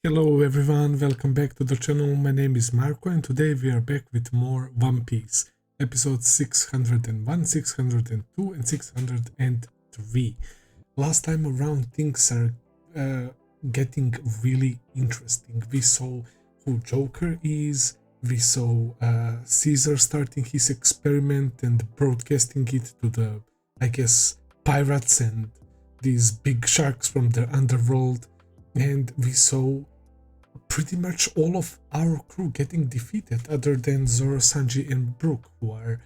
Hello everyone, welcome back to the channel. My name is Marco and today we are back with more One Piece. Episodes 601, 602 and 603. Last time around things are getting really interesting. We saw who Joker is, we saw Caesar starting his experiment and broadcasting it to the, I guess, pirates and these big sharks from the underworld. And we saw pretty much all of our crew getting defeated other than Zoro, Sanji and Brook, who are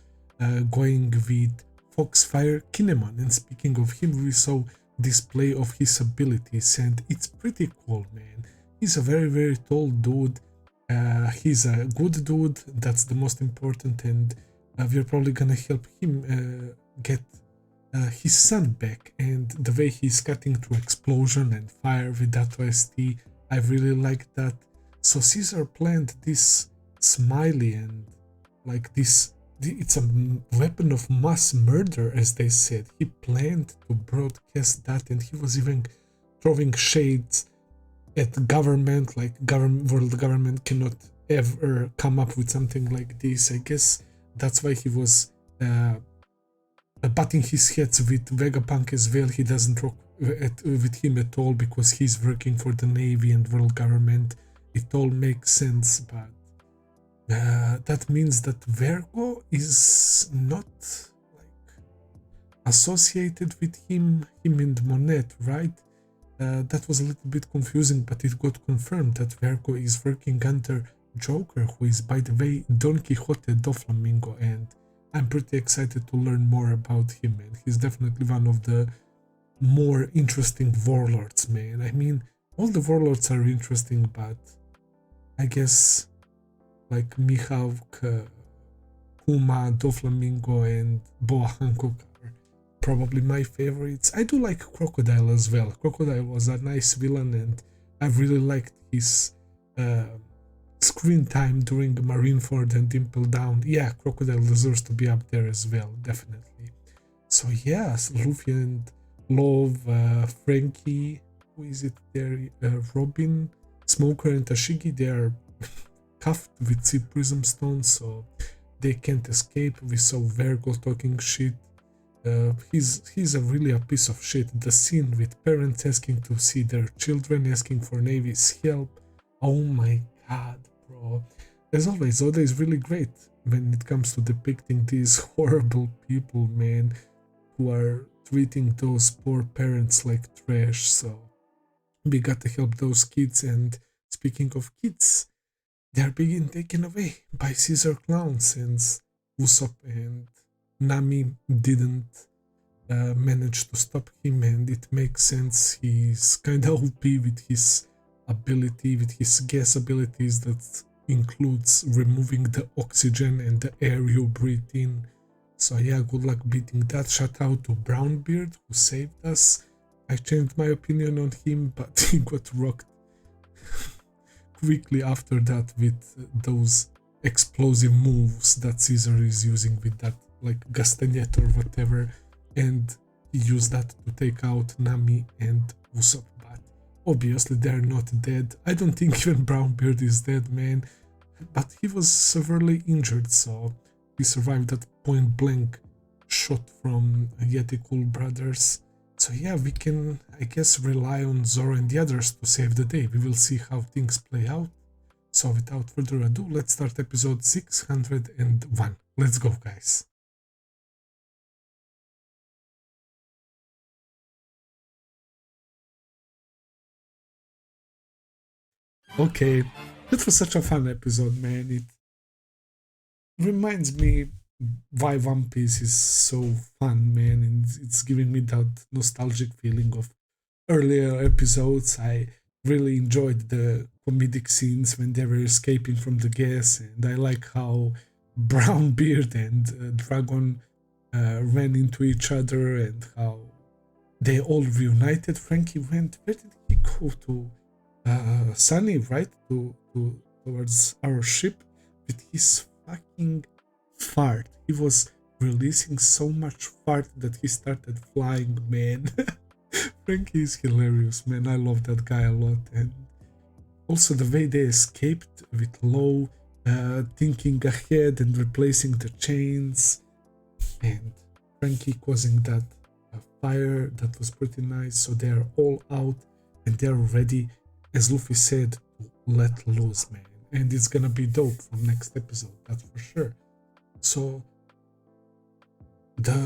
going with Foxfire Kinemon. And speaking of him, we saw display of his abilities and it's pretty cool, man. He's a very tall dude. He's a good dude, that's the most important, and we're probably gonna help him get his son back. And the way he's cutting through explosion and fire with that OST, I really like that. So Caesar planned this Smiley, and like this, it's a weapon of mass murder, as they said. He planned to broadcast that, and he was even throwing shades at government, like world government cannot ever come up with something like this. I guess that's why he was butting his heads with Vegapunk as well. He doesn't rock with him at all because he's working for the Navy and world government. It all makes sense, but that means that Virgo is not like associated with him and Monet, right? That was a little bit confusing, but it got confirmed that Virgo is working under Joker, who is, by the way, Don Quixote do Flamingo, and I'm pretty excited to learn more about him, and he's definitely one of the more interesting warlords, man. I mean, all the warlords are interesting, but I guess like Mihawk, Puma, Doflamingo, and Boa Hancock are probably my favorites. I do like Crocodile as well. Crocodile was a nice villain, and I really liked his screen time during Marineford and Dimple Down. Yeah, Crocodile deserves to be up there as well, definitely. So yes, Luffy and Love, Frankie, who is it there, Robin, Smoker and Tashigi, they are cuffed with Sea Prism Stones, so they can't escape. We saw Virgo talking shit. He's really a piece of shit. The scene with parents asking to see their children, asking for Navy's help. Oh my god, bro. As always, Oda is really great when it comes to depicting these horrible people, man, who are treating those poor parents like trash. So we gotta help those kids. And speaking of kids, they're being taken away by Caesar Clown, since Usopp and Nami didn't manage to stop him, and it makes sense. He's kinda OP with his ability, with his gas abilities that includes removing the oxygen and the air you breathe in. So yeah, good luck beating that. Shout out to Brownbeard, who saved us. I changed my opinion on him, but he got rocked quickly after that with those explosive moves that Caesar is using with that, like Gastanet or whatever, and he used that to take out Nami and Usopp. But obviously they're not dead. I don't think even Brownbeard is dead, man, but he was severely injured, so he survived that point blank shot from Yeti Cool Brothers. So yeah, we can, I guess, rely on Zoro and the others to save the day. We will see how things play out. So without further ado, let's start episode 601. Let's go, guys. Okay, that was such a fun episode, man. It reminds me why One Piece is so fun, man, and it's giving me that nostalgic feeling of earlier episodes. I really enjoyed the comedic scenes when they were escaping from the gas, and I like how Brownbeard and Dragon ran into each other, and how they all reunited. Frankie went, where did he go to? Sunny, right? Towards our ship with his fucking fart. He was releasing so much fart that he started flying, man. Frankie is hilarious, man. I love that guy a lot. And also the way they escaped with Low thinking ahead and replacing the chains, and Frankie causing that fire, that was pretty nice. So they're all out and they're ready, as Luffy said, to let loose, man. And it's gonna be dope from next episode, that's for sure. So the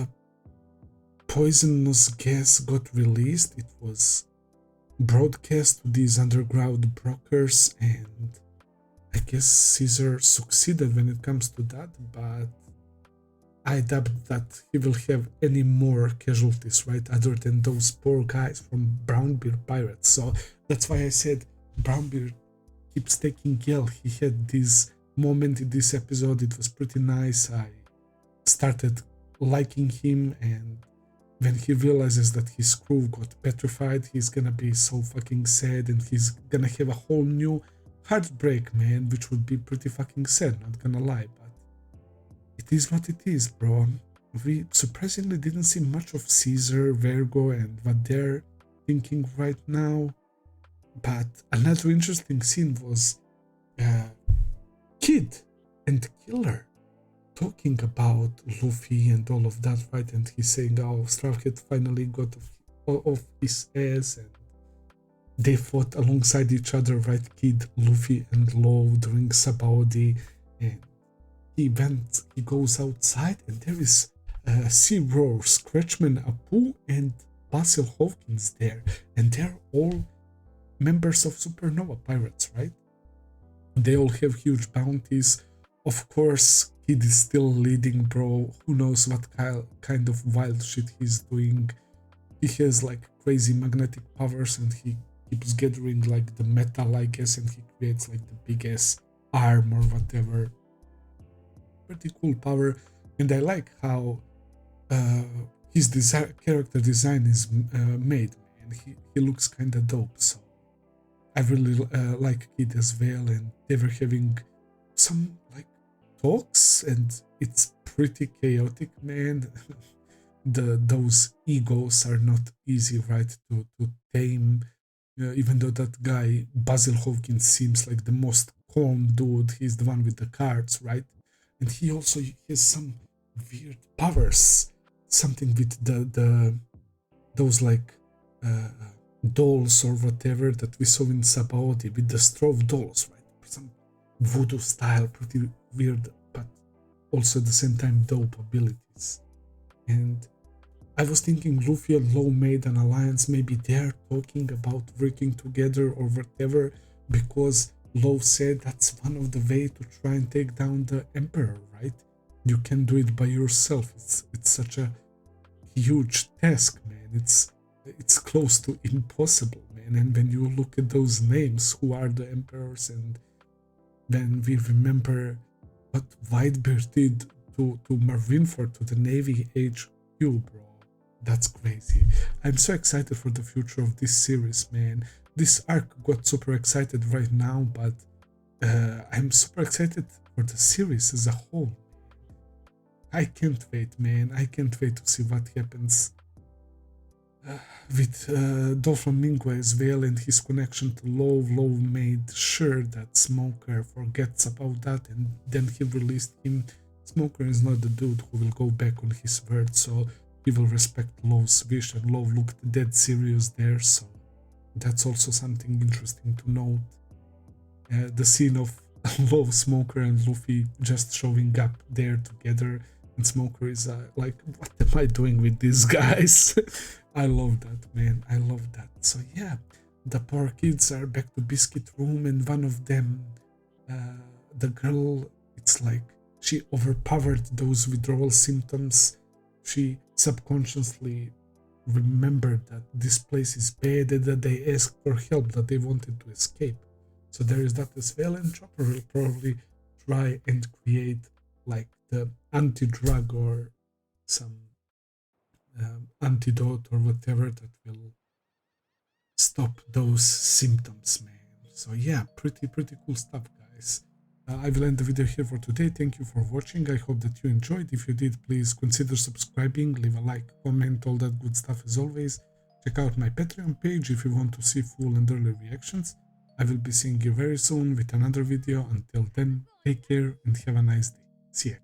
poisonous gas got released. It was broadcast to these underground brokers, and I guess Caesar succeeded when it comes to that, but I doubt that he will have any more casualties, right, other than those poor guys from Brownbeard Pirates. So that's why I said Brownbeard keeps taking L. He had this moment in this episode, it was pretty nice. I started liking him, and when he realizes that his crew got petrified, he's gonna be so fucking sad, and he's gonna have a whole new heartbreak, man, which would be pretty fucking sad, not gonna lie, but it is what it is, bro. We surprisingly didn't see much of Caesar, Virgo, and what they're thinking right now, but another interesting scene was Kid and Killer talking about Luffy and all of that, right? And he's saying, oh, Strawhead finally got off his ass, and they fought alongside each other, right? Kid, Luffy, and Law during Sabaody, and he goes outside, and there is Sea Roar, Scratchman, Apu, and Basil Hawkins there, and they're all members of Supernova Pirates, right? They all have huge bounties. Of course, Kid is still leading, bro. Who knows what kind of wild shit he's doing. He has like crazy magnetic powers, and he keeps gathering like the metal, I guess, and he creates like the biggest arm or whatever. Pretty cool power, and I like how his character design is made, man. He looks kinda dope, so I really like Kid as well, and they were having some like talks, and it's pretty chaotic, man. Those egos are not easy, right, to tame. Even though that guy Basil Hawkins seems like the most calm dude, he's the one with the cards, right? And he also has some weird powers, something with those like dolls or whatever that we saw in Sabaody with the Strove dolls, right? Some voodoo style, pretty weird, but also at the same time dope abilities. And I was thinking Luffy and Law made an alliance, maybe they're talking about working together or whatever, because Law said that's one of the way to try and take down the Emperor, right? You can do it by yourself. It's such a huge task, man. It's close to impossible, man. And when you look at those names, who are the emperors, and when we remember what Whitebeard did to Marineford, to the Navy HQ, bro, that's crazy. I'm so excited for the future of this series, man. This arc got super excited right now, but I'm super excited for the series as a whole. I can't wait, man. I can't wait to see what happens with Doflamingo as well, and his connection to Law. Law made sure that Smoker forgets about that, and then he released him. Smoker is not the dude who will go back on his word, so he will respect Law's wish, and Law looked dead serious there, so that's also something interesting to note. The scene of Law, Smoker, and Luffy just showing up there together, and Smoker is like, what am I doing with these guys? I love that, man. I love that. So yeah, the poor kids are back to Biscuit Room, and one of them, the girl, it's like she overpowered those withdrawal symptoms. She subconsciously remembered that this place is bad, and that they asked for help, that they wanted to escape. So there is that as well, and Chopper will probably try and create like the anti-drug or some antidote or whatever that will stop those symptoms, man. So yeah, pretty cool stuff, guys. I will end the video here for today. Thank you for watching. I hope that you enjoyed. If you did, please consider subscribing, leave a like, comment, all that good stuff as always. Check out my Patreon page if you want to see full and early reactions. I will be seeing you very soon with another video. Until then, take care and have a nice day. See ya.